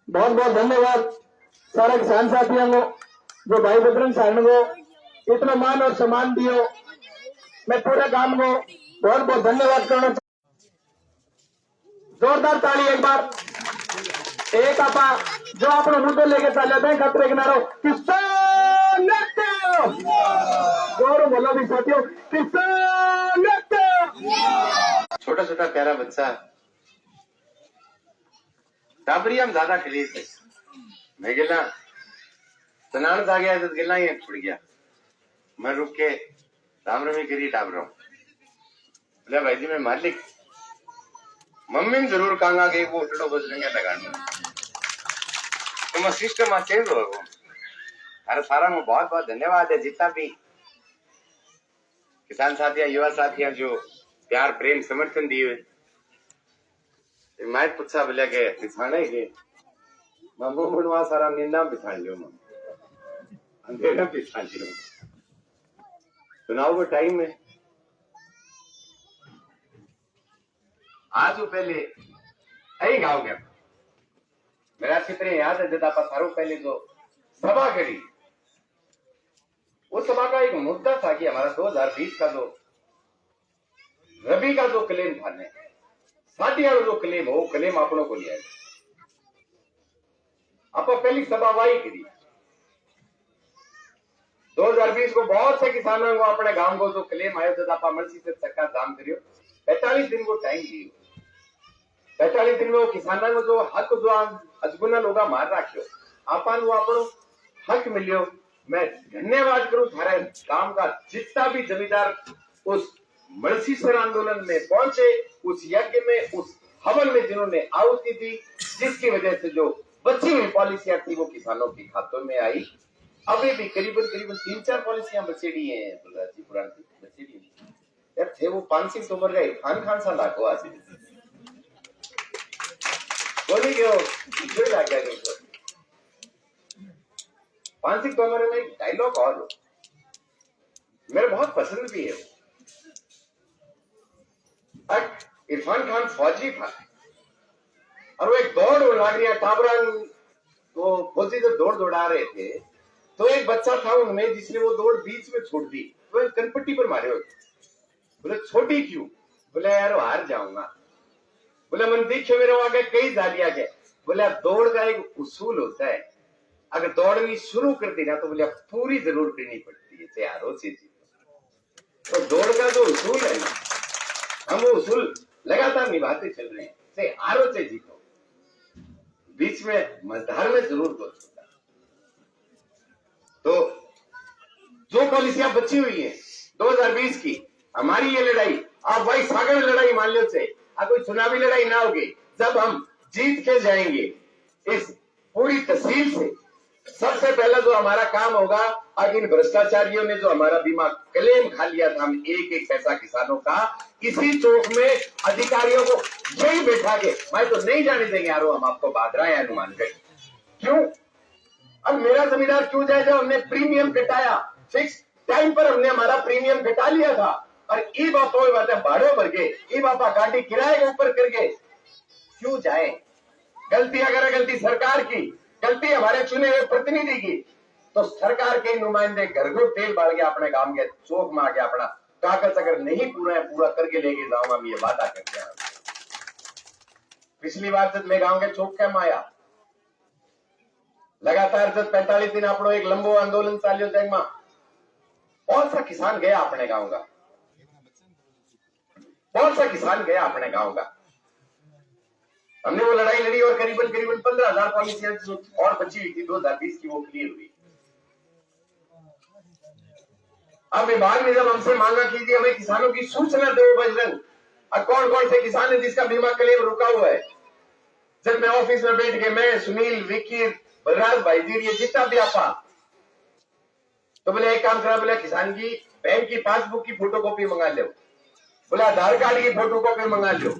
बहुत बहुत धन्यवाद सारे किसान साथियों को जो भाई बजरंग साहन को इतना मान और सम्मान दियो। मैं पूरे गांव को बहुत बहुत धन्यवाद करना चाहूँ। जोरदार ताली एक बार। एक आपा जो अपना मुद्दे लेके चले थे खतरे किनारो किसान जोर बोलो भी साथियों किसान। छोटा छोटा प्यारा बच्चा टाबरिया में ज्यादा खिली थे। मैं गिला तनान आ गया तो गिला ही छुड़ गया। मैं रुक के राम रमी करी टाब रहा हूँ। बोला भाई जी मैं मालिक मम्मी में जरूर कहूंगा कि वो उठो बजरेंगे लगाने तो मैं सिस्टम चेंज हो। अरे सारा में बहुत बहुत धन्यवाद है जितना भी किसान साथियां युवा साथियां जो प्यार प्रेम समर्थन दिए। मैं पूछा बोलिया के बिछाने के मामू बुढ़वा सारा नींदा बिछान लियो अंधेरा बिछान लियो। चुनाव का टाइम है। आज पहले यही गाँव गया मेरा चित्र याद है जब आप सारों पहले जो सभा करी उस सभा का एक मुद्दा था कि हमारा 2020 का जो रबी का जो क्लेम था ने साथिया जो क्लेम हो क्लेम अपनों को लिया। आप पहली सभा वाही करी 2020 को बहुत से किसानों को अपने गांव को जो क्लेम आयो जब आप मर्जी से चक्का दाम करियो 45 दिन को टाइम दियो। 45 दिन में वो किसानों को जो हक जो अजगुना लोग मार रखियो आपन वो अपनो हक मिलियो। मैं धन्यवाद करूं थारे काम का जितना भी जमींदार उस मलसीश्वर आंदोलन में पहुंचे उस यज्ञ में उस हवन में जिन्होंने आहुति दी जिसकी वजह से जो बची हुई पॉलिसियां थी वो किसानों के खातों में आई। अभी भी करीबन करीबन 3-4 पॉलिसियां बचेड़ी है पुरानी बचेड़ी यार थे वो 5 सिंह तोमर गए खान सा लाखो आज बोली क्यों इधर आ गया देखो 5 सिंह तोमर में एक डायलॉग और मेरे बहुत पसंद भी है। इरफान खान फौजी था और वो एक दौड़ लग रही टाबरान वो फौजी जो दौड़ दौड़ा रहे थे तो एक बच्चा था उनमें जिसने वो दौड़ बीच में छोड़ दी तो कनपट्टी पर मारे हुए बोले छोटी क्यों बोले यार हार जाऊंगा। बोले मन देखियो मेरे आगे कई जालिया गए बोले दौड़ का एक उसूल होता है अगर दौड़नी शुरू कर दी ना तो बोले पूरी जरूर करनी पड़ती है चाहे हारो से जीतो। तो दौड़ का जो उसूल है ना हम वो उसूल लगातार निभाते चल रहे हैं चाहे हारो से जीतो बीच में मझधार में जरूर दौड़ होता। तो जो पॉलिसियां बची हुई है 2020 की हमारी ये लड़ाई आप वही सागर लड़ाई मान लो से कोई चुनावी लड़ाई ना होगी जब हम जीत के जाएंगे इस पूरी तहसील से। सबसे पहला जो हमारा काम होगा आज इन भ्रष्टाचारियों ने जो हमारा बीमा क्लेम खा लिया था हम एक पैसा किसानों का इसी चौक में अधिकारियों को यही बैठा के मैं तो नहीं जाने देंगे यारो हम आपको बादरा है अनुमान कर क्यों। अब मेरा जमींदार क्यों जाए जब हमने प्रीमियम कटाया फिक्स टाइम पर हमने हमारा प्रीमियम कटा लिया था और ई बातों बातें भाड़ों भर के ई बापा गाड़ी किराए के ऊपर करके क्यों जाए। गलती अगर गलती सरकार की गलती हमारे चुने हुए प्रतिनिधि की तो सरकार के नुमाइंदे घर घर तेल बाल के अपने गांव के चौक में आके अपना कागज अगर नहीं पूरा करके लेके जाऊंगा हम ये वादा करते हैं। पिछली बार जब मैं गांव के चौक के माया लगातार जब 45 दिन अपनो एक लंबो आंदोलन चालियो जग में बहुत सा किसान गया अपने गांव का बहुत सा किसान गया अपने गांव का। हमने वो लड़ाई लड़ी और करीबन 15,000 पॉलिसियां और बची हुई थी 2020 की वो क्लियर हुई। अब विभाग ने जब हमसे मांगा कीजिए हमें किसानों की सूचना दो बजरंग और कौन कौन से किसान है जिसका बीमा क्लेम रुका हुआ है। जब मैं ऑफिस में बैठ के मैं सुनील विक्की बलराज भाई जी ये जितना भी आपा तो बोले एक काम करा बोले किसान की बैंक की पासबुक की फोटोकॉपी मंगा लो बोले आधार कार्ड की फोटोकॉपी मंगा लो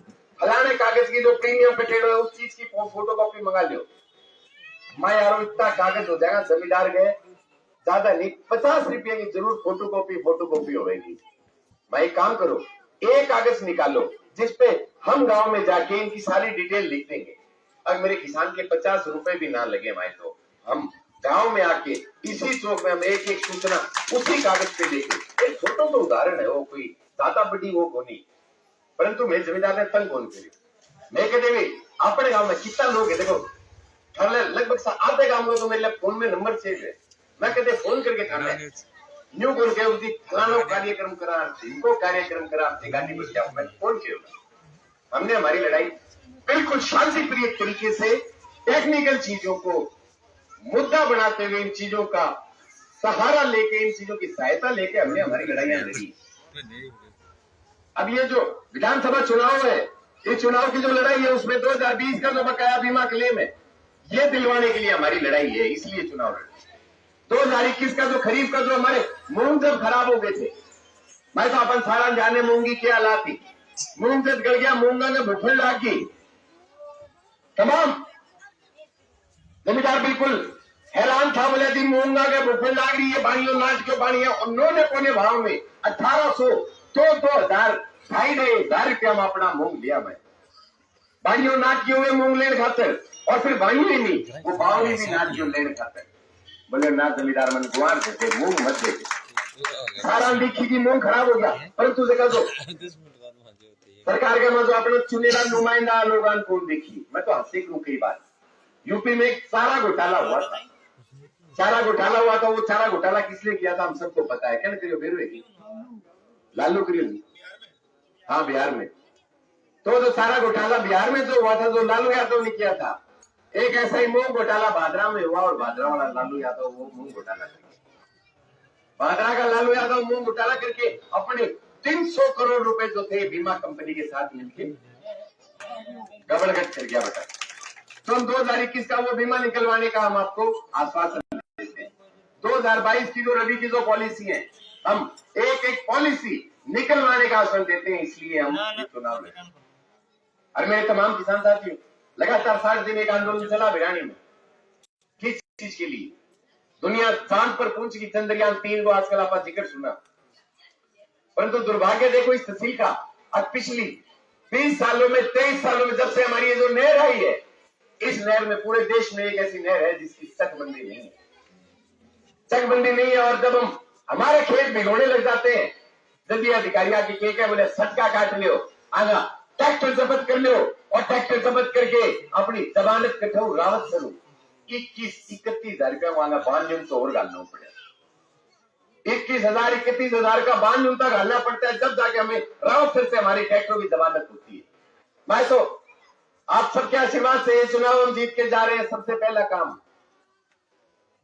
फलाने कागज की जो प्रीमियम कटेड है उस चीज की फोटोकॉपी मंगा लो। मैं यारो इतना कागज हो जाएगा जमींदार गए ज्यादा नहीं 50 रुपये की जरूर फोटोकॉपी होगी। मैं एक काम करो एक कागज निकालो जिसपे हम गांव में जाके इनकी सारी डिटेल लिख देंगे अगर मेरे किसान के 50 रुपए भी ना लगे भाई, तो हम गांव में आके इसी चौक में हम एक एक सूचना उसी कागज पे देखे। एक छोटो तो उदाहरण है, वो कोई ज्यादा बड़ी वो को नहीं, परंतु मैं जमींदार ने तंग कौन करी। मैं कहते भी अपने गांव में कितना लोग है, देखो लगभग आधे गांव में तो मेरे फोन में नंबर सेव है। मैं कहते फोन करके थाने न्यू बोल के उसकी फलानो कार्यक्रम करा, इनको कार्यक्रम करा, अपनी गाड़ी पर जाओ, मैं फोन किया। हमने हमारी लड़ाई बिल्कुल शांति प्रिय तरीके से टेक्निकल चीजों को मुद्दा बनाते हुए, इन चीजों का सहारा लेके, इन चीजों की सहायता लेके हमने हमारी लड़ाइयां लड़ी। अब ये जो विधानसभा चुनाव है, इस चुनाव की जो लड़ाई है उसमें 2020 का जो बकाया बीमा क्लेम है, ये दिलवाने के लिए हमारी लड़ाई है, इसलिए चुनाव लड़े। 2021 का जो खरीफ का जो हमारे मूंग जब खराब हो गए थे, मैं तो अपन सारा जाने मूंगी क्या हालात थी, मूंग जब गड़ गया, मूंगा ने भुखल लाग गई, तमाम जमींदार बिल्कुल हैरान था। बोले दी मूंगा के भुखल लाग रही है, बाणियों नाच के बाणिया उन्होंने कोने भाव में 1800 तो 2000 2,500 रुपया में अपना मूंग लिया। मैं बाणियों नाच के हुए मूंग लेने खातर, और फिर बाणियों ही नहीं वो बावली भी नाच के लेने खातर। बोले ना जमींदार मन गुआर देते, मूंग मत देते। सारा लिखी की मूंग खराब हो गया, परंतु देखा तो सरकार के मजो अपने चुनेदा नुमाइंदा लोगों को देखी। मैं तो हंसी करूं कई बार, यूपी में एक सारा घोटाला हुआ था, चारा घोटाला हुआ था। वो चारा घोटाला किसने किया था हम सबको पता है, क्या करियो बेरू लालू करियो, हाँ बिहार में। तो जो सारा घोटाला बिहार में जो हुआ था, जो लालू यादव ने किया था, एक ऐसा ही मूंग घोटाला भादरा में हुआ, और भादरा वाला लालू यादव वो मूंग घोटाला करके, भादरा का लालू यादव मूंग घोटाला करके अपने 300 करोड़ रुपए जो थे बीमा कंपनी के साथ मिलके गबड़गट कर गया बेटा। तो हम 2021 का वो बीमा निकलवाने का हम आपको आश्वासन देते हैं। 2022 की जो रबी की जो पॉलिसी है, हम एक एक पॉलिसी निकलवाने का आश्वासन देते हैं, इसलिए हम चुनाव लड़े। और मेरे तमाम किसान साथियों, लगातार 60 दिन एक आंदोलन चला भिरानी में, किस चीज के लिए? दुनिया चांद पर पहुंच की, चंद्रयान 3 को आजकल आप जिक्र सुना, परंतु दुर्भाग्य देखो इस तहसील का, आज पिछली 20 सालों में 23 सालों में जब से हमारी ये जो नहर आई है, इस नहर में पूरे देश में एक ऐसी नहर है जिसकी चकबंदी नहीं है, चकबंदी नहीं है। और जब हम हमारे खेत भिगोने लग जाते हैं, जल्दी अधिकारी आके क्या बोले, सटका काट लियो, आना ट्रैक्टर जब्त कर लो, और ट्रैक्टर जब्त करके अपनी जमानत कठो रावत करो। 21-31,000 रुपया मांगा, बांध तो और डालना पड़ेगा। 21,000 31,000 का बांध उनका घालना पड़ता है, जब जाके हमें रावत सर से हमारी ट्रैक्टरों की जमानत होती है। मैं तो आप सबके आशीर्वाद से ये चुनाव हम जीत के जा रहे हैं। सबसे पहला काम,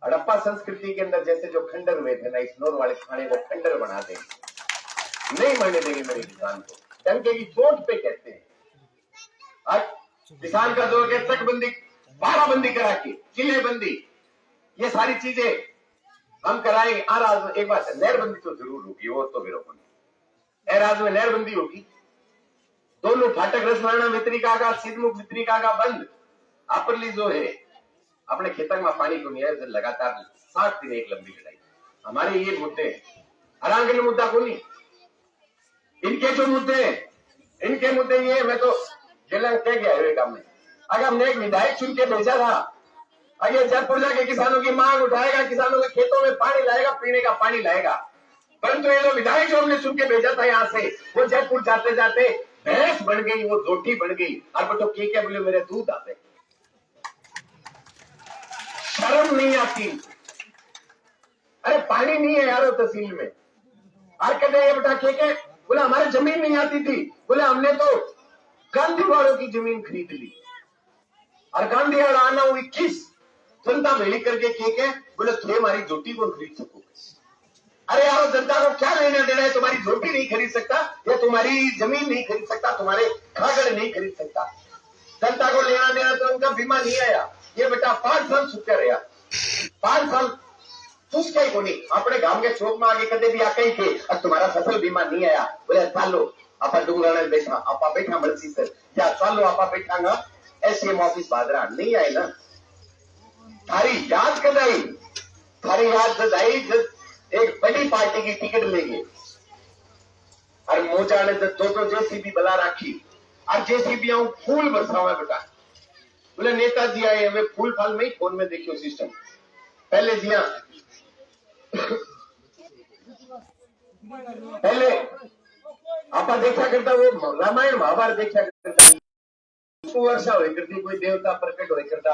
हड़प्पा संस्कृति के अंदर जैसे जो खंडर हुए थे ना, इस नोर वाले खाने को खंडर बना देंगे, नहीं मरने देंगे मेरे किसान को। टंके की चोट पे कहते हैं, आज किसान का जो है तकबंदी, बाराबंदी करा के, किलेबंदी, ये सारी चीजें हम कराएंगे। आज एक बात है, नहरबंदी तो जरूर होगी, वो तो मेरे को राज्य में नहरबंदी होगी। दोनों फाटक रसवाड़ा वितरिका का, सिद्धमुख वितरिका का बंद, अपरली जो है अपने खेतक में पानी को नहीं है, लगातार 60 दिन एक लंबी लड़ाई। हमारे ये मुद्दे हरांगल मुद्दा को नहीं, इनके जो मुद्दे हैं, इनके मुद्दे ये, मैं तो जिला कह गया है काम में, अगर हमने एक विधायक चुन के भेजा था, अगर जयपुर जाके किसानों की मांग उठाएगा, किसानों के खेतों में पानी लाएगा, पीने का पानी लाएगा, परंतु ये जो विधायक जो हमने चुन के भेजा था यहाँ से, वो जयपुर जाते जाते भैंस बन गई, वो रोटी बन गई, और बेटो क्या बोले मेरे दूध आते। शर्म नहीं आती, अरे पानी नहीं है यार तहसील में, और कहते ये बेटा के बोले हमारी जमीन नहीं आती थी, बोले हमने तो गांधी वालों की जमीन खरीद ली, और गांधी वाला आना हुई 21 जनता भेली करके के बोले तुम हमारी झोटी को खरीद सकोगे। अरे यार जनता को क्या लेना देना है, तुम्हारी झोटी नहीं खरीद सकता, या तुम्हारी जमीन नहीं खरीद सकता, तुम्हारे खागड़ नहीं खरीद सकता। जनता को लेना देना तो उनका बीमा नहीं आया। ये बेटा 5 साल सुखा रहा, 5 साल चुस्का ही को नहीं, अपने गांव के चौक में आगे कदे भी आके ही थे, और तुम्हारा फसल बीमा नहीं आया, बोले चालो आप डूंगरा बैठा, आपा बैठा मर्सी सर, या चालो आपा बैठा एसएम ऑफिस भादरा, नहीं आए ना। थारी याद कद आई, थारी याद जब आई जब एक बड़ी पार्टी की टिकट लेंगे, और मोचा ने 2-2 जेसीबी बला रखी, और जेसीबी फूल बरसाओ है बेटा, बोले नेताजी आए हमें फूल फाल में ही फोन में देखियो सिस्टम पहले जिया पहले आप देखा करता वो रामायण महाभारत देखा करता वर्षा हो करती कोई देवता प्रकट हो करता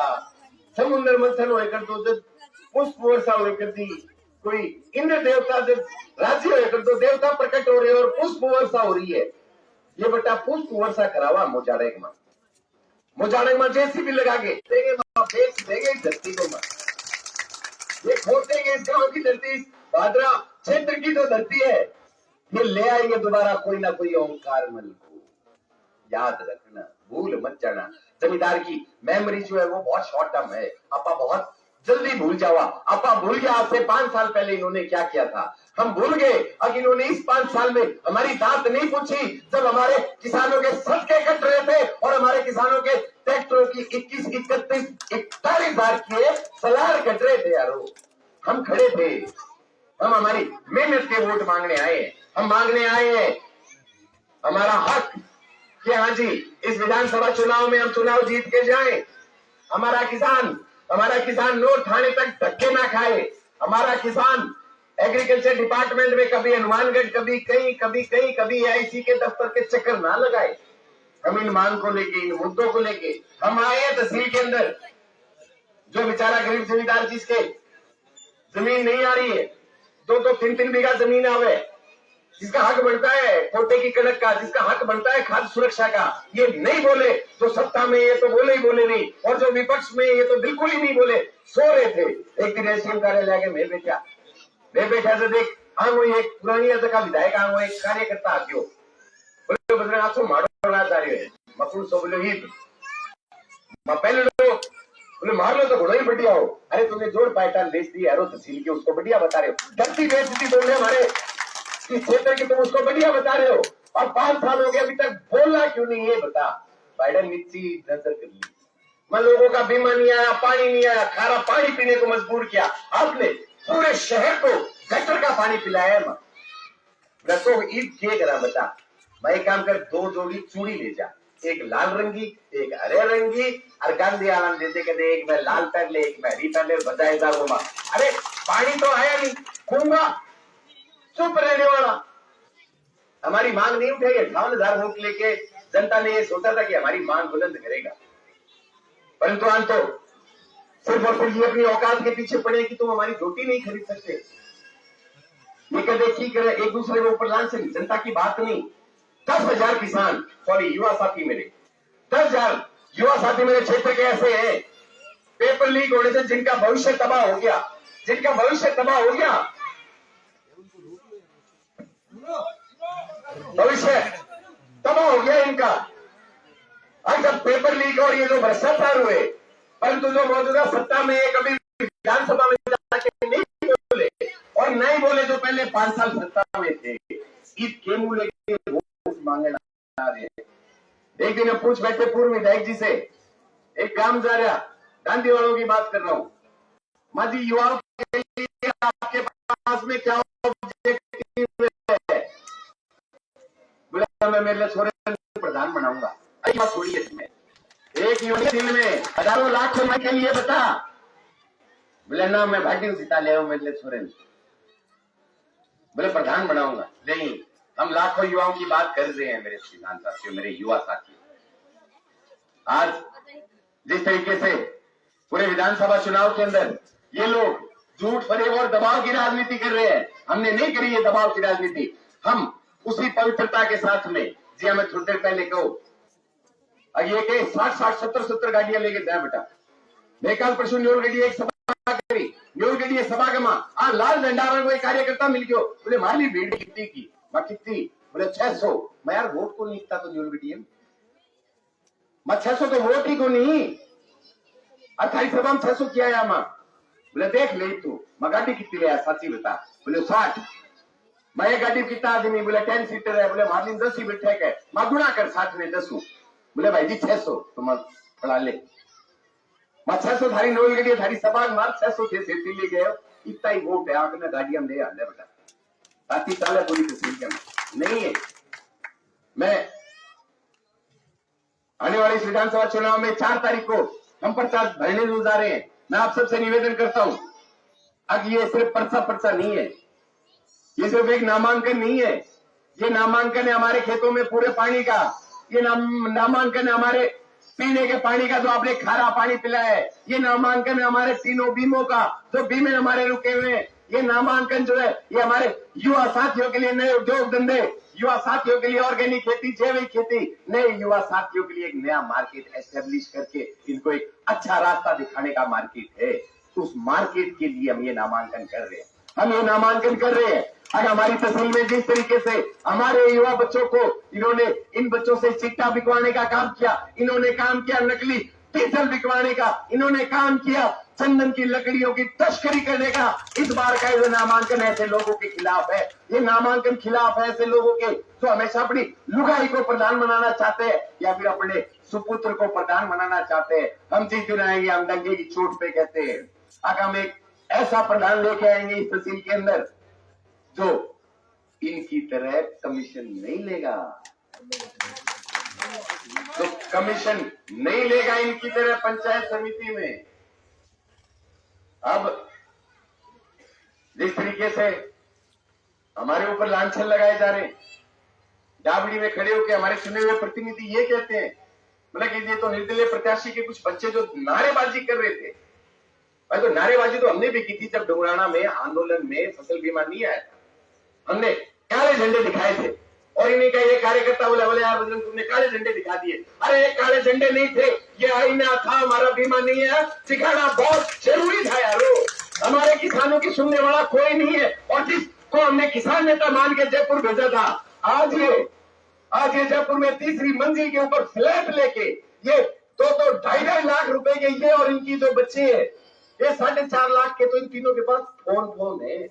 समुद्र मंथन हो करतो जब पुष्प वर्षा हो करती कोई इंद्र देवता जब राज्य हो करतो देवता प्रकट हो रहे और पुष्प वर्षा हो रही है ये बेटा पुष्प वर्षा करावा मोजाड़े में जेसीबी लगा के देंगे बेच देंगे इस धरती को ये खोद देंगे इस गांव की धरती भादरा क्षेत्र की जो धरती है ये ले आएंगे दोबारा कोई ना कोई ओंकार मल को याद रखना भूल मत जाना जमींदार की मेमोरी जो है वो बहुत शॉर्ट टर्म है आपा बहुत जल्दी भूल जावा आपा भूल गया आज से 5 साल पहले इन्होंने क्या किया था हम भूल गए अब इन्होंने इस 5 साल में हमारी बात नहीं पूछी जब हमारे किसानों के सदके कट रहे थे और हमारे किसानों के ट्रैक्टरों की 21 31 41,000 के सलार कट रहे थे यारो हम खड़े थे हम हमारी मेहनत के वोट मांगने आए हैं हम मांगने आए हैं हमारा हक कि हाँ जी इस विधानसभा चुनाव में हम चुनाव जीत के जाएं हमारा किसान नोट थाने तक धक्के ना खाए हमारा किसान एग्रीकल्चर डिपार्टमेंट में कभी हनुमानगढ़ कभी कहीं आईसी के दफ्तर के चक्कर ना लगाए हम इन मांग को लेके इन मुद्दों को लेके हम आए हैं तहसील के अंदर जो बेचारा गरीब जमींदार जिसके जमीन नहीं आ रही है 2-3 बीघा जमीन आवे जिसका हक बनता है कोटे की कड़क का जिसका हक बनता है खाद्य सुरक्षा का ये नहीं बोले जो सत्ता में ये तो बोले ही बोले नहीं और जो विपक्ष में ये तो बिल्कुल ही नहीं बोले सो रहे थे एक दिन एसडीएम कार्यालय आगे मैं बैठा से देख आंगो एक पुरानी का विधायक आंगो एक कार्यकर्ता आत्यो बोले बदरे आसो मारो ना जा रहे हैं मकुल सो बोले ही पहले लोग बोले मार लो तो घोड़ा ही बढ़िया हो अरे तुमने जोड़ पायटान बेच दी यारो तहसील के उसको बढ़िया बता रहे हो धरती बेच दी बोले हमारे इस क्षेत्र की तुम उसको बढ़िया बता रहे हो और 5 साल हो गए अभी तक बोलना क्यों नहीं ये बता बाइडन नीति नजर कर ली मैं लोगों का बीमा नहीं आया पानी नहीं आया खारा पानी पीने को मजबूर किया आपने पूरे शहर को गटर का पानी पिलाया तो ईद किए करा बता मैं एक काम कर 2 जोड़ी चूड़ी ले जा एक लाल रंगी एक हरे रंगी और गांधी आलम देते कहते एक मैं लाल पहन ले एक मैं हरी पहन ले बताए अरे पानी तो आया नहीं खूंगा चुप रहने वाला हमारी मांग नहीं उठेगी 58,000 वोट लेके जनता ने ये सोचा था कि हमारी मांग बुलंद करेगा परंतु अंत तो सिर्फ और सिर्फ ये अपनी औकात के पीछे पड़े कि तुम हमारी रोटी नहीं खरीद सकते ये कहते ठीक है एक दूसरे के ऊपर लांछन जनता की बात नहीं 10,000 किसान सॉरी युवा साथी मेरे 10,000 युवा साथी मेरे क्षेत्र के ऐसे हैं पेपर लीक होने से जिनका भविष्य तबाह हो गया भविष्य तबाह हो गया इनका आज जब पेपर लीक और ये जो भ्रष्टाचार हुए परंतु जो मौजूदा सत्ता में कभी विधानसभा में जाके नहीं बोले और नहीं बोले जो पहले 5 साल सत्ता में थे ईद के मुंह लेके वोट मांगने आ रहे हैं एक दिन पूछ बैठे पूर्व विधायक जी से एक काम जा रहा गांधी वालों की बात कर रहा हूं माँ जी युवाओं के लिए आपके पास में क्या ऑब्जेक्टिव है बोला मैं मेरे छोरे प्रधान बनाऊंगा बात थोड़ी है इसमें एक यूनिट में हजारों लाखों रुपए के लिए बता बोले ना मैं भाटी जिता ले मेरे छोरे बोले प्रधान बनाऊंगा नहीं हम लाखों युवाओं की बात कर रहे हैं मेरे किसान साथियों मेरे युवा साथी आज जिस तरीके से पूरे विधानसभा चुनाव के अंदर ये लोग झूठ फरेब और दबाव की राजनीति कर रहे हैं हमने नहीं करी ये दबाव की राजनीति हम उसी पवित्रता के साथ में जी हमें थोड़ी देर पहले कहो ये के 60 70 गाड़ियां लेके जाए बेटा मैं कल परसों न्यूल गड्डी एक सभा करी न्यूल गड्डी सभा का लाल झंडा में कोई कार्यकर्ता मिल गयो बोले माली भीड़ कितनी की मैं कितनी बोले 600 मैं यार वोट को नहीं लिखता तो न्यूल गड्डी मैं 600 तो वोट ही को नहीं 28 सभा में 600 किया है मां बोले देख ले तू मैं गाड़ी कितनी ले साची बता बोले 60 मैं गाड़ी कितना आदमी बोले 10 सीटर है बोले मार्जिन 10 ही बैठे है मैं गुणा कर 60 में 10 बोले भाई जी 600 तो मैं पढ़ा ले मैं 600 थारी नोल गड्डी थारी सभा मार 600 थे सेती ले गए इतना ही वोट है आपने गाड़ियां ले आले बेटा ताकि चाले पूरी तहसील के नहीं है मैं आने वाले विधानसभा चुनाव में 4 तारीख को हम पर्चा भरने नहीं जा रहे हैं। मैं आप सबसे निवेदन करता हूं, अब ये सिर्फ पर्चा नहीं है, ये सिर्फ एक नामांकन नहीं है, ये नामांकन है हमारे खेतों में पूरे पानी का, ये नामांकन है हमारे पीने के पानी का जो आपने खारा पानी पिलाया है, ये नामांकन है हमारे तीनों बीमों का जो बीमे हमारे रुके हुए हैं, ये नामांकन जो है ये हमारे युवा साथियों के लिए नए उद्योग धंधे, युवा साथियों के लिए ऑर्गेनिक खेती, जैविक खेती, नए युवा साथियों के लिए एक नया मार्केट एस्टेब्लिश करके इनको एक अच्छा रास्ता दिखाने का मार्केट है। उस मार्केट के लिए हम ये नामांकन कर रहे हैं, हम ये नामांकन कर रहे हैं। अगर हमारी तहसील में जिस तरीके से हमारे युवा बच्चों को इन्होंने इन बच्चों से चिट्टा बिकवाने का काम किया, इन्होंने काम किया नकली डीजल बिकवाने का, इन्होंने काम किया चंदन की लकड़ियों की तस्करी करने का, इस बार का ये नामांकन ऐसे लोगों के खिलाफ है। ये नामांकन खिलाफ है ऐसे लोगों के जो हमेशा अपनी लुगाई को प्रधान बनाना चाहते हैं या फिर अपने सुपुत्र को प्रधान बनाना चाहते हैं। हम जिस दिन आएंगे हम डंके की चोट पे कहते हैं, अगर हम एक ऐसा प्रधान लेके आएंगे इस तहसील के अंदर जो इनकी तरह कमीशन नहीं लेगा, तो कमीशन नहीं लेगा इनकी तरह पंचायत समिति में। अब जिस तरीके से हमारे ऊपर लांछन लगाए जा रहे हैं, डाबड़ी में खड़े होकर हमारे चुने हुए प्रतिनिधि ये कहते हैं, मतलब कि ये तो निर्दलीय प्रत्याशी के कुछ बच्चे जो नारेबाजी कर रहे थे, भाई तो नारेबाजी तो हमने भी की थी जब डुंगराना में आंदोलन में फसल बीमा नहीं आया था, हमने काले झंडे दिखाए थे और इन्हीं का ये कार्यकर्ता बोले यार बजरंग तुमने काले झंडे दिखा दिए। अरे ये काले झंडे नहीं थे, ये आईना था, हमारा बीमा नहीं है, सिखाना बहुत जरूरी था यारो। हमारे किसानों की सुनने वाला कोई नहीं है और जिसको हमने किसान नेता मान के जयपुर भेजा था, आज ये जयपुर में तीसरी मंजिल के ऊपर फ्लैट लेके ये 2-2 लाख रुपए के ये और इनकी जो बच्चे है ये 4.5 लाख के, तो इन तीनों के पास फोन है।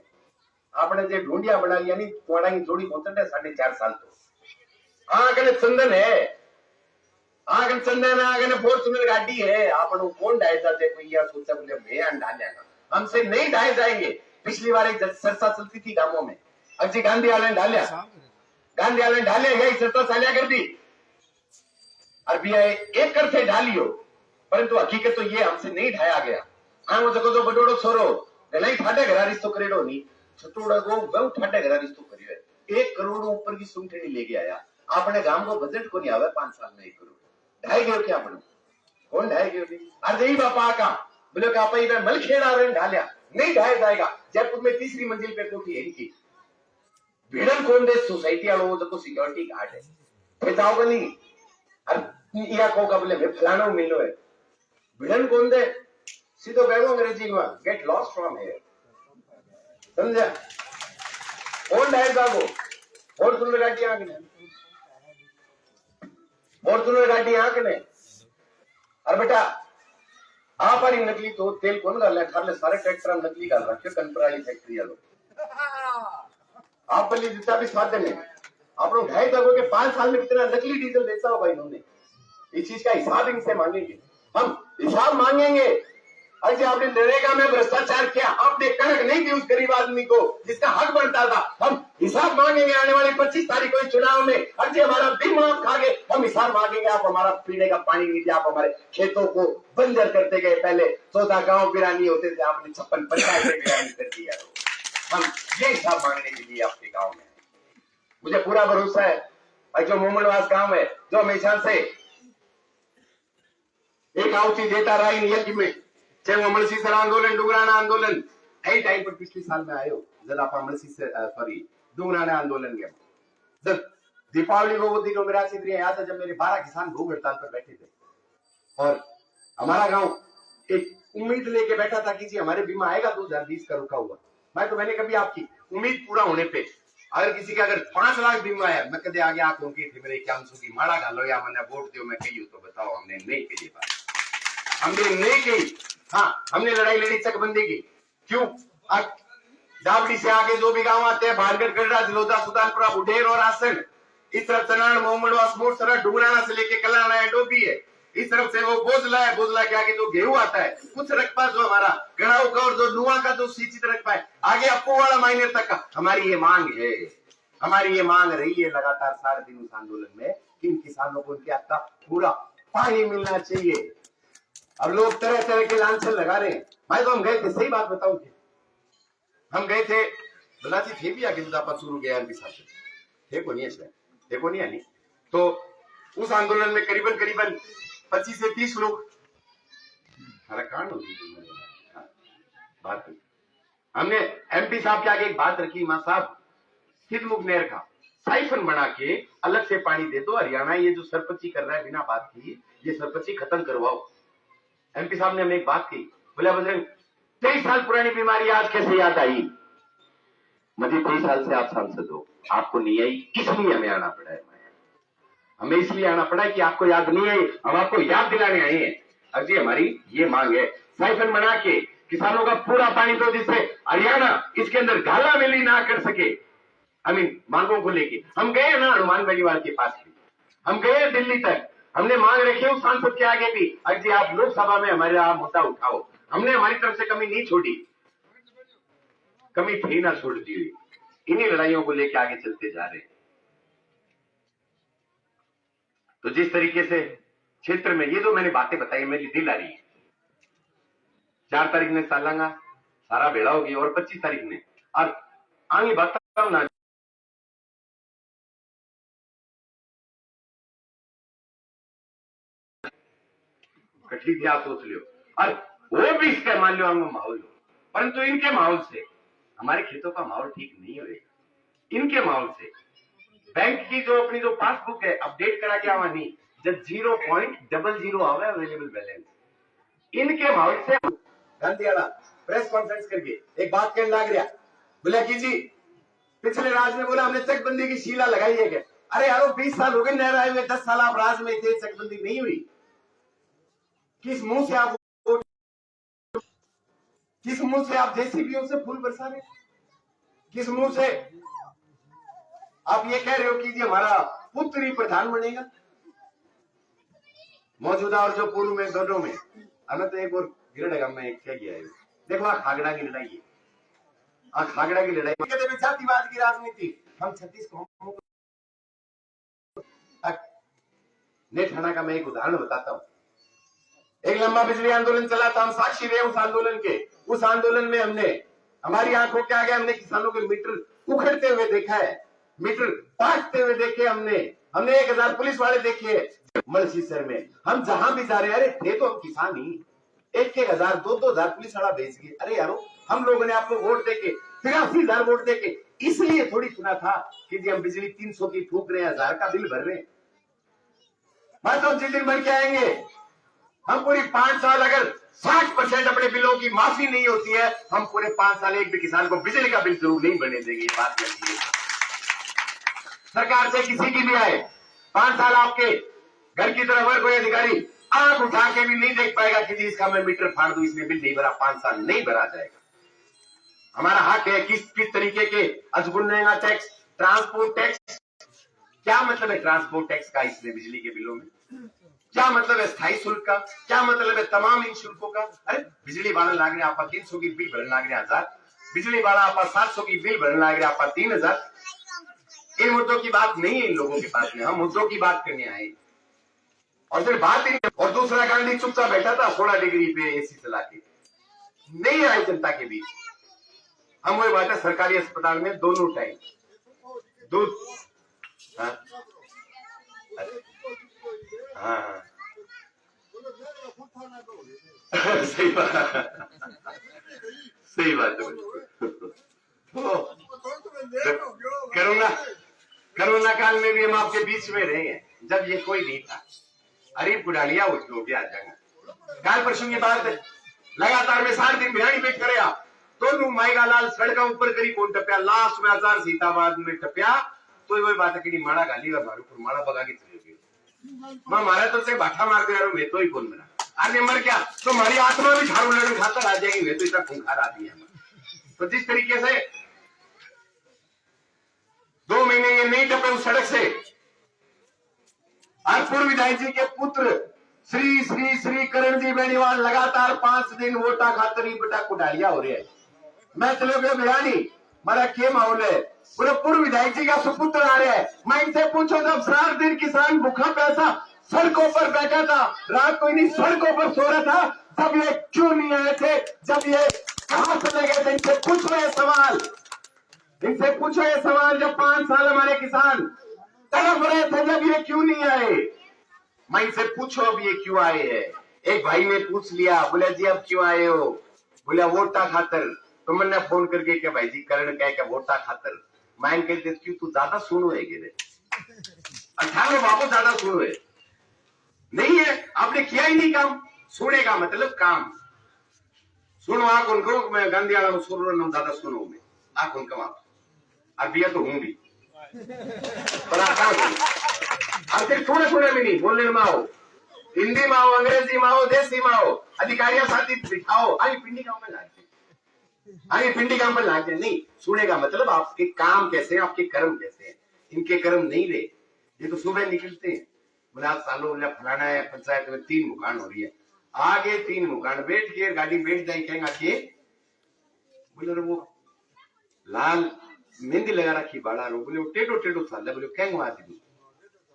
आपने जो ढूंढिया बना लिया नहीं थोड़ा की जोड़ी पहुंचते 4.5 साल तो आगे चंदन है, आगे चंदन है, आगे फॉर्चूनर गाड़ी है, आपने कौन ढाई जाते कोई या सोचा बोले मैं डालेगा, हमसे नहीं ढाए जाएंगे। पिछली बार एक चर्चा चलती थी गांवों में, अजी गांधी आलन ढालिया गई चर्चा चालिया कर दी, अरबिया एक करते ढालियो, परंतु हकीकत तो ये हमसे नहीं ढाया गया। हाँ वो जो बडोड़ो छोरो नहीं ठाटे घरा रिश्तो करेडो नहीं छटोड़ा को बहु ठाटे घरा रिश्तो करियो है। 1 करोड़ ऊपर की सूंठनी लेके आया, आपने गांव को बजट को नहीं आवे 5 साल में 1 करोड़ ढाई गयो क्या अपने कौन ढाई गयो नहीं। अरे बापा का बोले का आप मलखेड़ा रहे ढालिया नहीं ढाया जाएगा। जयपुर में तीसरी मंजिल पे कोठी है इनकी, भिड़न कौन दे सोसाइटी वालों जो सिक्योरिटी गार्ड है, फिर जाओगे नहीं अरे या को का बोले मैं फलाना मिलो है, भिड़न कौन दे सीधो कहो अंग्रेजी में गेट लॉस्ट फ्रॉम हियर, समझा कौन ढाई जाओ और सुन गाड़ी आंख ने और सुन गाड़ी आंख ने। अरे बेटा आप हरी नकली तो तेल कौन डाल रहा सारे ट्रैक्टर हम नकली डाल रखे कंपराली फैक्ट्री वालों आप बल्ली जितना भी साधन है आप लोग ढाई तक के 5 साल में कितना नकली डीजल बेचा होगा इन्होंने, इस चीज का हिसाब इनसे मांगेंगे, हम हिसाब मांगेंगे। अरे आपने नरेगा में भ्रष्टाचार किया, आपने कनक नहीं दी उस गरीब आदमी को जिसका हक बनता था, हम हिसाब मांगेंगे आने वाली 25 तारीख को चुनाव में। अरे हमारा बीमा आप खा गए, हम हिसाब मांगेंगे, आप हमारा पीने का पानी नहीं दिया, आप हमारे खेतों को बंजर करते गए, पहले 14 गांव वीरानी होते थे आपने 56 पंचायतें वीरानी कर दिया। हम ये हिसाब मांगने के लिए आपके गांव में, मुझे पूरा भरोसा है जो मोमनवास गांव है जो हमेशा से एक आवती देता रहा इन यज्ञ में, चाहे वो मलसी सर आंदोलन डुंगराना आंदोलन कई टाइम पर पिछले साल में आयो जब आप मलसी से सॉरी डुंगराना आंदोलन के जब दीपावली को दिनों मेरा चित्र याद है जब मेरे 12 किसान भूख हड़ताल पर बैठे थे और हमारा गांव एक उम्मीद लेके बैठा था कि जी हमारे बीमा आएगा 2020 का रुका हुआ। मैं तो मैंने कभी आपकी उम्मीद पूरा होने पे अगर किसी का अगर 5 लाख बीमा है मैं कदे आगे आप उनकी मेरे क्या की माड़ा घालो या मैंने वोट दियो मैं कही तो बताओ हमने नहीं कही बात, हमने नहीं कही। हाँ हमने लड़ाई लड़ी चकबंदी की, क्यों दावड़ी से आगे जो भी गांव आते हैं भानगढ़ गढ़ा जलोदा सुल्तानपुरा बुढेर और आसन, इस तरफ चनान मोहम्मदवास मोड़ सरा डुंगराना से लेके कलाना है डोबी है, इस तरफ से वो बोझला है, बोझला के आगे जो गेहूं आता है कुछ रकबा जो हमारा गढ़ाऊ का और जो नुआ का जो सिंचित रकबा है आगे अपो वाला माइनर तक का हमारी ये मांग है, हमारी ये मांग रही है लगातार सारे दिन उस आंदोलन में कि इन किसानों को उनके हक का पूरा पानी मिलना चाहिए। अब लोग तरह तरह के लांछन लगा रहे हैं। भाई तो हम गए थे, सही बात बताऊं कि हम गए थे, बनाची थे भी आगे मुद्दा शुरू गया एमपी साहब थे को नहीं है, थे को नहीं आनी। तो उस आंदोलन में करीबन करीबन 25 से 30 लोग कांड होगी बात। हमने एमपी साहब के आगे एक बात रखी, मां साहब सिद्धमुख नहर का साइफन बना के अलग से पानी दे दो, हरियाणा ये जो सरपंची कर रहा है बिना बात की, ये सरपंची खत्म करवाओ। एमपी साहब ने हमें एक बात की, बोला बजरंग 23 साल पुरानी बीमारी आज कैसे याद आई? मुझे 23 साल से आप सांसद हो, आपको नहीं आई, इसलिए हमें आना पड़ा है। हमें इसलिए आना पड़ा है कि आपको याद नहीं आई, हम आपको याद दिलाने आए हैं। अब जी हमारी ये मांग है, साइफन बना के किसानों का पूरा पानी दो, जिससे हरियाणा इसके अंदर घाला मिली ना कर सके। मांगों को लेके हम गए ना हनुमान बेनीवाल के पास भी, हम गए दिल्ली तक, हमने मांग रखी उस सांसद के आगे भी, अजी आप लोकसभा में हमारा मुद्दा उठाओ। हमने हमारी तरफ से कमी नहीं छोड़ी, कमी थी ना छोड़ दी हुई। इन्हीं लड़ाइयों को लेके आगे चलते जा रहे हैं। तो जिस तरीके से क्षेत्र में ये जो मैंने बातें बताई मेरी दिल आ रही है। 4 तारीख ने सालांगा सारा बेड़ा होगी और 25 तारीख ने और आगे बताओ ना कठिन थी, आप सोच लियो। और वो भी इसका मान लो हम माहौल हो, परंतु इनके माहौल से हमारे खेतों का माहौल ठीक नहीं होगा। इनके माहौल से बैंक की जो अपनी जो पासबुक है अपडेट करा के आवा नहीं, जब 0.00 आवे अवेलेबल बैलेंस, इनके माहौल से गांधीवाला प्रेस कॉन्फ्रेंस करके एक बात कहने लग गया, बोला कि जी पिछले राज में बोला हमने चकबंदी की शीला लगाई है क्या? अरे यारो 20 साल हो गए नहर आए हुए, 10 साल आप राज में थे, चकबंदी नहीं हुई। किस मुंह से आप जेसीबीओ से फूल बरसा रहे? किस मुंह से आप ये कह रहे हो कि जी हमारा पुत्र ही प्रधान बनेगा? मौजूदा और जो पूर्व में दोनों में हमें तो एक और गिरडगम में क्या किया है, देखो खागड़ा की लड़ाई है, खागड़ा की लड़ाई कहते जातिवाद की राजनीति। हम 36 कौमों नेठाना का मैं एक उदाहरण बताता हूं। एक लंबा बिजली आंदोलन चला था, हम साक्षी रहे उस आंदोलन के। उस आंदोलन में हमने हमारी आंखों के आगे हमने किसानों के मीटर उखड़ते हुए देखा है, मीटर पाटते हुए देखे हमने 1000 पुलिस वाले देखे मलसीसर में। हम जहां भी जा रहे, अरे थे तो हम किसान ही, 1,000 2,000 पुलिस वाला भेज गए। अरे यारो हम लोगों ने आपको वोट देके 83,000 वोट देके इसलिए थोड़ी चुना था कि जी हम बिजली 300 की फूक रहे हैं, 1000 का बिल भर रहे हैं। बस हम जिस दिन भर के आएंगे, हम पूरी 5 साल अगर 60% अपने बिलों की माफी नहीं होती है, हम पूरे 5 साल एक भी किसान को बिजली का बिल जरूर नहीं बने देंगे। ये बात है सरकार से किसी की भी आए, 5 साल आपके घर की तरफ अगर कोई अधिकारी आंख उठा के भी नहीं देख पाएगा कि जी इसका मैं मीटर फाड़ दूं, इसने बिल नहीं भरा, 5 साल नहीं भरा जाएगा। हमारा हक है किस तरीके के अजगुन्नेगा टैक्स, ट्रांसपोर्ट टैक्स। क्या मतलब है ट्रांसपोर्ट टैक्स का इसमें बिजली के बिलों में? क्या मतलब है स्थायी शुल्क का? क्या मतलब है तमाम इन शुल्कों का? अरे बिजली वाला लाग रहे आप 300 की बिल भरने लाग रहे 1000, बिजली वाला आप 700 की बिल भरने लाग रहे आप 3000। इन मुद्दों की बात नहीं है इन लोगों के पास में, हम मुद्दों की बात करने आए। और फिर बात ही नहीं। और दूसरा गांधी चुपचाप बैठा था 16 डिग्री पे एसी चला के, नहीं आए जनता के बीच। हम वही बात है सरकारी अस्पताल में दोनों टाइम दूध, हाँ हाँ सही बात है। कोरोना काल में भी हम आपके बीच में रहे हैं, जब ये कोई नहीं था। अरे पुडालिया हो गया जगह काल परसों की बात है, लगातार में 7 दिन बिहाड़ी पेट करे आप दोनों माइगा लाल सड़का ऊपर करी कौन टप्या, लास्ट में 1000 सीताबाद में टप्या। तो वही बात है कि माड़ा गाली और मारू माड़ा बगा के चले गए। मैं मारा तो से बाठा मार के यारो मैं तो ही कौन मेरा आगे मर गया तो हमारी आत्मा भी झाड़ू लड़ू खाकर आ जाएगी, मैं तो इतना खूंखार आदमी है। तो जिस तरीके से 2 महीने ये नहीं टपे उस सड़क से, और पूर्व विधायक जी के पुत्र श्री श्री श्री करण जी बेनीवाल लगातार 5 दिन वोटा खातरी बेटा कुडालिया हो रहे हैं। मैं चलो गया बिहानी हमारा क्या माहौल है, पूरे पूर्व विधायक जी का सुपुत्र आ रहा है। मैं इनसे पूछो जब 7 दिन किसान भूखा पैसा सड़कों पर बैठा था, रात को इन्हीं सड़कों पर सो रहा था, जब ये क्यों नहीं आए थे, जब ये कहां चले गए थे? इनसे पूछो ये सवाल, इनसे पूछो ये सवाल। जब 5 साल हमारे किसान तड़प रहे थे, जब ये क्यों नहीं आए? मैं इनसे पूछो अब ये क्यों आए हैं? एक भाई ने पूछ लिया, बोले जी अब क्यों आए हो? बोला वोटा खातर। तो मैंने फोन करके क्या भाई जी करण कह के वोटा खातर। मैं कहते क्यों तू ज्यादा सुनो है गिरे 18 वापस ज्यादा सुनो है नहीं है, आपने किया ही नहीं काम। सुने का मतलब काम सुनो आप उनको, मैं गांधी वाला में सुन रहा हूं, ज्यादा सुनो मैं आप उनका आप अरबिया तो हूं भी पर आप फिर थोड़े थोड़े में नहीं बोलने में आओ, हिंदी में आओ, अंग्रेजी में आओ, देसी में आओ, अधिकारियों साथी दिखाओ। आगे पिंडी काम में लाते, आगे पिंडी काम में लाते नहीं। सुने का मतलब आपके काम कैसे हैं, आपके कर्म कैसे हैं। इनके कर्म नहीं रहे, ये तो सुबह निकलते हैं, बोले आप सालों बोले फलाना है, पंचायत में 3 मुकान हो रही है, आगे 3 मुकान बैठ के गाड़ी बैठ जाए, कहेंगे के बोले वो लाल मेहंदी लगा रखी बाड़ा रो, बोले वो टेढ़ो टेढ़ो साल बोले कहेंगे आदमी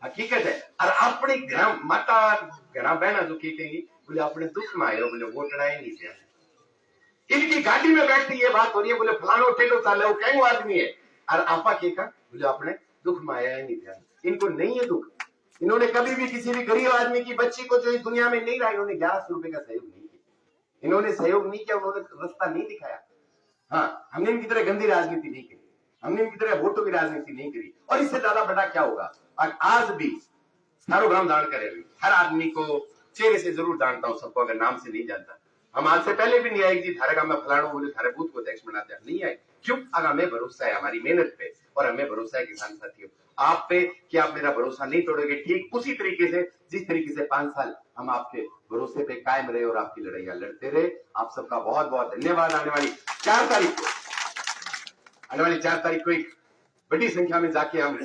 हकीकत है। और अपने घर माता घर बहना जो कहेंगी बोले अपने दुख में आए हो, बोले वोट डाए नहीं दिया। इनकी गाड़ी में बैठती ये बात हो रही है, बोले फलानो टेढ़ो साल है वो कहेंगे आदमी है, और आपा के बोले अपने दुख में आया ही नहीं दिया। इनको नहीं है दुख, इन्होंने कभी भी किसी भी गरीब आदमी की बच्ची को जो इस दुनिया में नहीं रहा, इन्होंने 1100 रुपए का सहयोग नहीं किया, इन्होंने सहयोग नहीं किया, उन्होंने रास्ता नहीं दिखाया। हाँ, हमने इनकी तरह गंदी राजनीति नहीं की, हमने इनकी तरह वोटों की राजनीति नहीं करी। और इससे ज्यादा बड़ा क्या होगा? आज भी सारोग्राम दान करेंगे, हर आदमी को चेहरे से जरूर जानता हूं, सबको अगर नाम से नहीं जानता। हम आज से पहले भी नहीं आएगी जी थारे गांव में फलाणो बोले थारे बूथ को अध्यक्ष बनाते नहीं आए, क्यों? अगर हमें भरोसा है हमारी मेहनत पे, और हमें भरोसा है किसान साथियों आप पे कि आप मेरा भरोसा नहीं तोड़ोगे। ठीक उसी तरीके से जिस तरीके से 5 साल हम आपके भरोसे पे कायम रहे और आपकी लड़ाइयां लड़ते रहे। आप सबका बहुत बहुत धन्यवाद। आने वाली 4 तारीख को एक बड़ी संख्या में जाके हम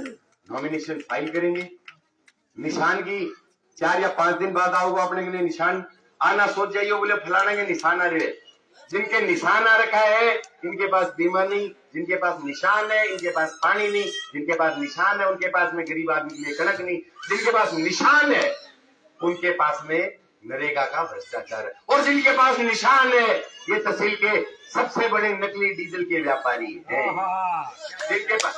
नॉमिनेशन फाइल करेंगे। निशान की 4 या 5 दिन बाद आओगे अपने के लिए निशान आना, सोच जाइए बोले फलाने के निशान आ रहे। जिनके निशान आ रखा है इनके पास बीमा नहीं, जिनके पास निशान है इनके पास पानी नहीं, जिनके पास निशान है उनके पास में गरीब आदमी के लिए कनक नहीं, जिनके पास निशान है उनके पास में नरेगा का भ्रष्टाचार है, और जिनके पास निशान है ये तहसील के सबसे बड़े नकली डीजल के व्यापारी हैं। जिनके पास